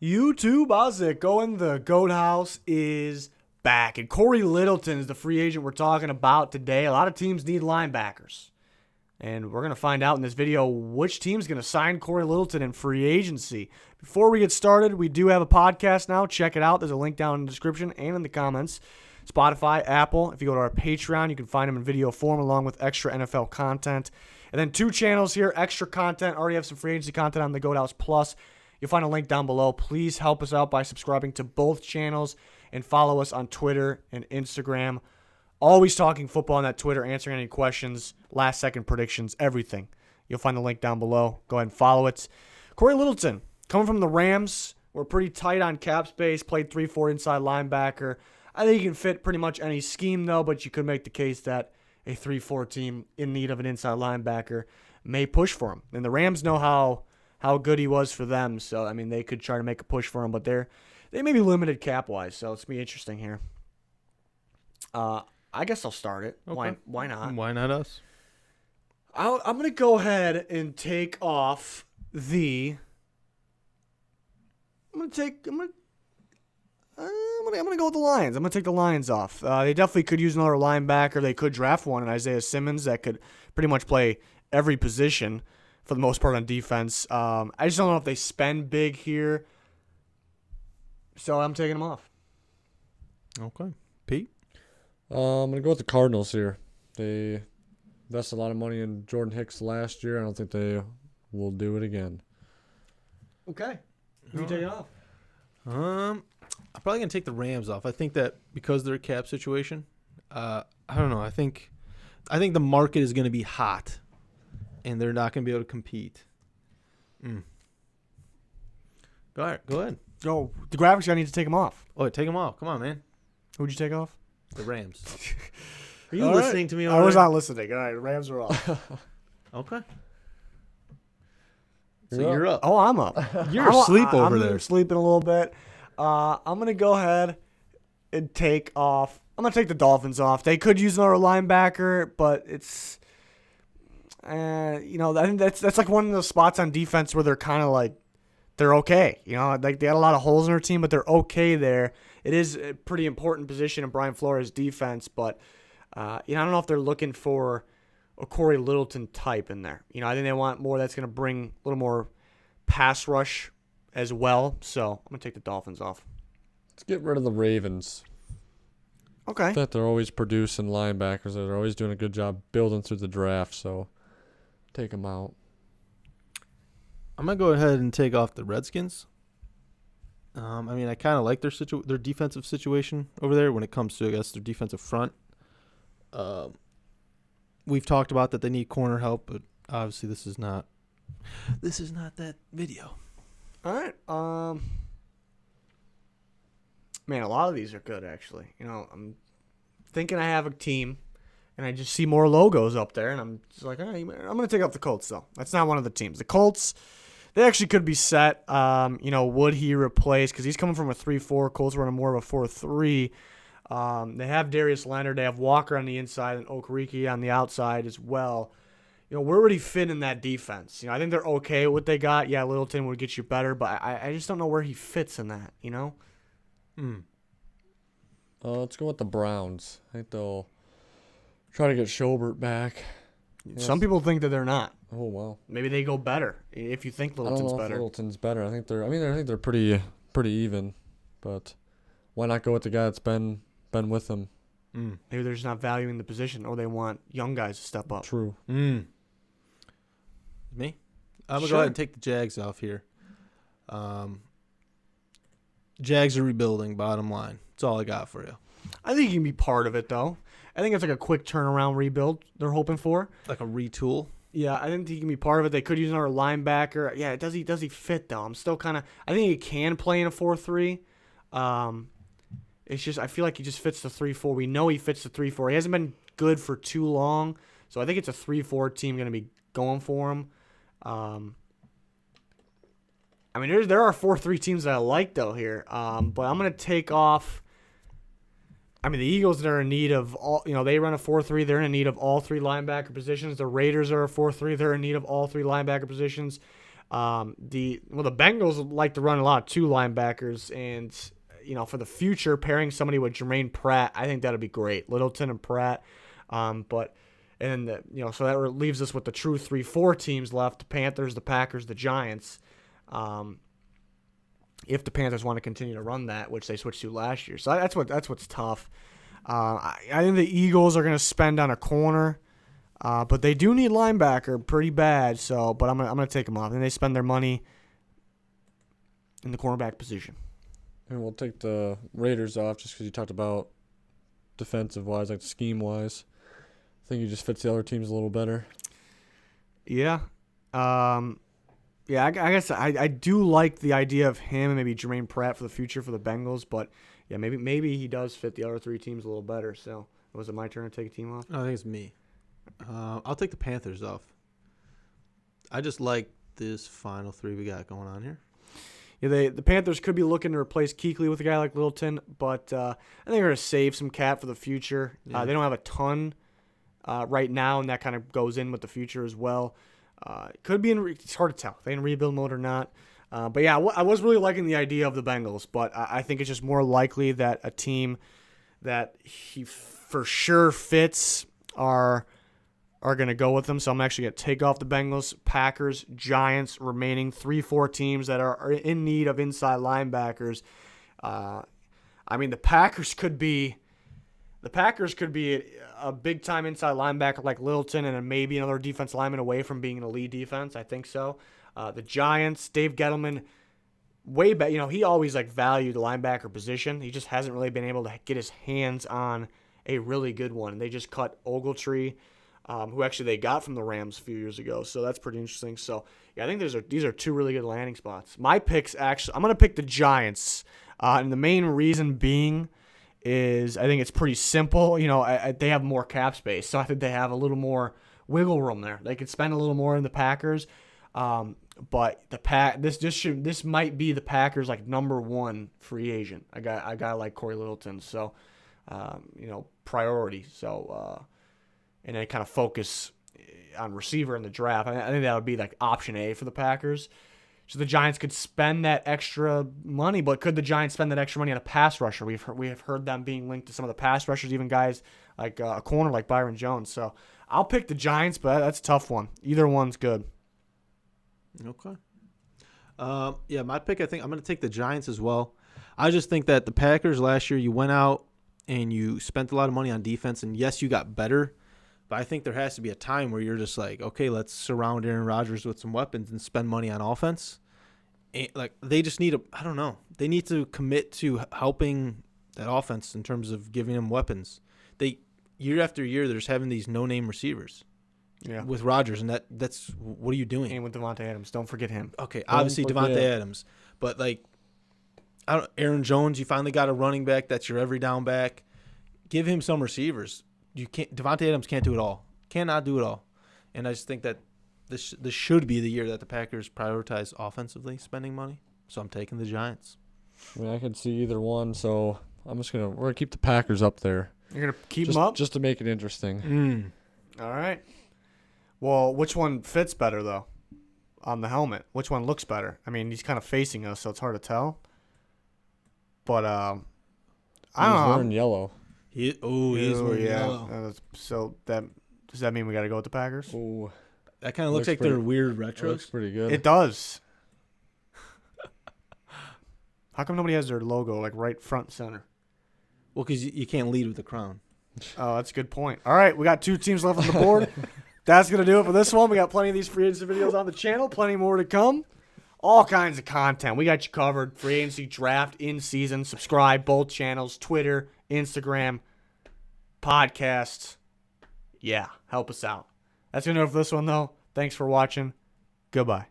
YouTube, how's it going? The Goat House is back. And Cory Littleton is the free agent we're talking about today. A lot of teams need linebackers. And we're going to find out in this video which team's going to sign Cory Littleton in free agency. Before we get started, we do have a podcast now. Check it out. There's a link down in the description and in the comments. Spotify, Apple. If you go to our Patreon, you can find them in video form along with extra NFL content. And then 2 channels here, extra content. Already have some free agency content on the Goat House Plus. You'll find a link down below. Please help us out by subscribing to both channels and follow us on Twitter and Instagram. Always talking football on that Twitter, answering any questions, last-second predictions, everything. You'll find the link down below. Go ahead and follow it. Cory Littleton, coming from the Rams. We're pretty tight on cap space. Played 3-4 inside linebacker. I think he can fit pretty much any scheme, though, but you could make the case that a 3-4 team in need of an inside linebacker may push for him. And the Rams know how good he was for them. So, I mean, they could try to make a push for him, but they may be limited cap-wise, so it's going to be interesting here. I guess I'll start it. Okay. Why not? Why not us? I'm going to go ahead and take off the... I'm going to go with the Lions. I'm going to take the Lions off. They definitely could use another linebacker. They could draft one in Isaiah Simmons that could pretty much play every position for the most part on defense. I just don't know if they spend big here. So I'm taking them off. Okay. Pete? I'm going to go with the Cardinals here. They invested a lot of money in Jordan Hicks last year. I don't think they will do it again. Okay. Who you taking off? I'm probably going to take the Rams off. I think that because of their cap situation, I don't know. I think the market is going to be hot, and they're not going to be able to compete. Go ahead. Oh, the graphics guy needs to take them off. Oh, take them off. Come on, man. Who'd you take off? The Rams. Are you All listening right. to me I was already? not listening. All right, Rams are off. Okay. So you're up. Oh, I'm up. You're asleep over I'm there. sleeping a little bit. I'm going to go ahead and take off. I'm going to take the Dolphins off. They could use another linebacker, but it's, I think that's like one of those spots on defense where they're kind of like, they're okay. Like they got a lot of holes in their team, but they're okay there. It is a pretty important position in Brian Flores' defense, but, I don't know if they're looking for a Cory Littleton type in there. I think they want more that's going to bring a little more pass rush as well. So I'm going to take the Dolphins off. Let's get rid of the Ravens. Okay. I think they're always producing linebackers. They're always doing a good job building through the draft, so take them out. I'm going to go ahead and take off the Redskins. I kind of like their defensive situation over there when it comes to, I guess, their defensive front. We've talked about that they need corner help, but obviously this is not that video. All right. Man, a lot of these are good, actually. I'm thinking I have a team, and I just see more logos up there, and I'm just like, all right, I'm going to take off the Colts, though. That's not one of the teams. The Colts, they actually could be set. Would he replace, because he's coming from a 3-4. Colts running more of a 4-3. They have Darius Leonard. They have Walker on the inside and Okereke on the outside as well. Where would he fit in that defense? I think they're okay with what they got. Yeah, Littleton would get you better, but I just don't know where he fits in that, Let's go with the Browns. I think they'll try to get Schobert back. Some people think that they're not. Oh, wow. Maybe they go better if you think I Littleton's don't know better. if Littleton's better. I think they're pretty even, but why not go with the guy that's been with them? Maybe they're just not valuing the position, or they want young guys to step up. True. Me? I'm going to go ahead and take the Jags off here. Jags are rebuilding, bottom line. That's all I got for you. I think he can be part of it, though. I think it's like a quick turnaround rebuild they're hoping for. Like a retool? Yeah, I think he can be part of it. They could use another linebacker. Yeah, does he fit, though? I'm still kind of – I think he can play in a 4-3. It's just I feel like he just fits the 3-4. We know he fits the 3-4. He hasn't been good for too long, so I think it's a 3-4 team going to be going for him. There are 4-3 teams that I like, though, here. But I'm going to take off – the Eagles, they're in need of all – they run a 4-3. They're in need of all 3 linebacker positions. The Raiders are a 4-3. They're in need of all 3 linebacker positions. The Bengals like to run a lot of two linebackers, and for the future, pairing somebody with Jermaine Pratt, I think that'd be great. Littleton and Pratt, so that leaves us with the true 3-4 teams left: the Panthers, the Packers, the Giants. If the Panthers want to continue to run that, which they switched to last year, so that's what's tough. I think the Eagles are going to spend on a corner. But they do need linebacker pretty bad. But I'm gonna take them off, and they spend their money in the cornerback position. And we'll take the Raiders off just because you talked about defensive wise, like scheme wise. I think he just fits the other teams a little better. Yeah. I guess I do like the idea of him and maybe Jermaine Pratt for the future for the Bengals. But yeah, maybe he does fit the other three teams a little better. So was it my turn to take a team off? I think it's me. I'll take the Panthers off. I just like this final three we got going on here. Yeah, the Panthers could be looking to replace Kuechly with a guy like Littleton, but I think they're going to save some cap for the future. Yeah. They don't have a ton right now, and that kind of goes in with the future as well. It could be it's hard to tell if they in rebuild mode or not. But yeah, I was really liking the idea of the Bengals, but I think it's just more likely that a team that he for sure fits are going to go with them. So I'm actually going to take off the Bengals, Packers, Giants, remaining 3-4 teams that are in need of inside linebackers. The Packers could be a big time inside linebacker like Littleton, and then maybe another defense lineman away from being an elite defense. I think so. The Giants, Dave Gettleman, way back. He always valued the linebacker position. He just hasn't really been able to get his hands on a really good one. And they just cut Ogletree, who actually they got from the Rams a few years ago. So that's pretty interesting. So, yeah, I think these are two really good landing spots. My picks, actually, I'm going to pick the Giants. And the main reason being is I think it's pretty simple. They have more cap space. So I think they have a little more wiggle room there. They could spend a little more in the Packers. But this might be the Packers' number one free agent. A guy like Cory Littleton. So, priority. So, and then kind of focus on receiver in the draft. I think that would be option A for the Packers. So the Giants could spend that extra money, but could the Giants spend that extra money on a pass rusher? We have heard them being linked to some of the pass rushers, even guys like a corner like Byron Jones. So I'll pick the Giants, but that's a tough one. Either one's good. Okay. My pick, I think I'm going to take the Giants as well. I just think that the Packers last year, you went out and you spent a lot of money on defense, and yes, you got better. But I think there has to be a time where you're just okay, let's surround Aaron Rodgers with some weapons and spend money on offense. And, they just need they need to commit to helping that offense in terms of giving them weapons. Year after year, they're just having these no-name receivers. Yeah. With Rodgers, and that's what are you doing? And with Devontae Adams, don't forget him. Okay, obviously Devontae Adams, but Aaron Jones, you finally got a running back that's your every down back. Give him some receivers. Devontae Adams can't do it all. Cannot do it all. And I just think that this should be the year that the Packers prioritize offensively spending money. So I'm taking the Giants. I can see either one, so we're gonna keep the Packers up there. You're gonna keep them up just to make it interesting. All right. Well, which one fits better though? On the helmet, which one looks better? I mean, he's kind of facing us, so it's hard to tell. But I don't know. He's wearing yellow. He is wearing yellow. So does that mean we got to go with the Packers? Ooh. That kind of looks like they're weird retros. Looks pretty good. It does. How come nobody has their logo right front and center? Well, because you can't lead with the crown. Oh, that's a good point. All right, we got 2 teams left on the board. That's going to do it for this one. We got plenty of these free agency videos on the channel. Plenty more to come. All kinds of content. We got you covered. Free agency, draft, in season. Subscribe, both channels, Twitter, Instagram, podcasts. Yeah, help us out. That's going to do it for this one, though. Thanks for watching. Goodbye.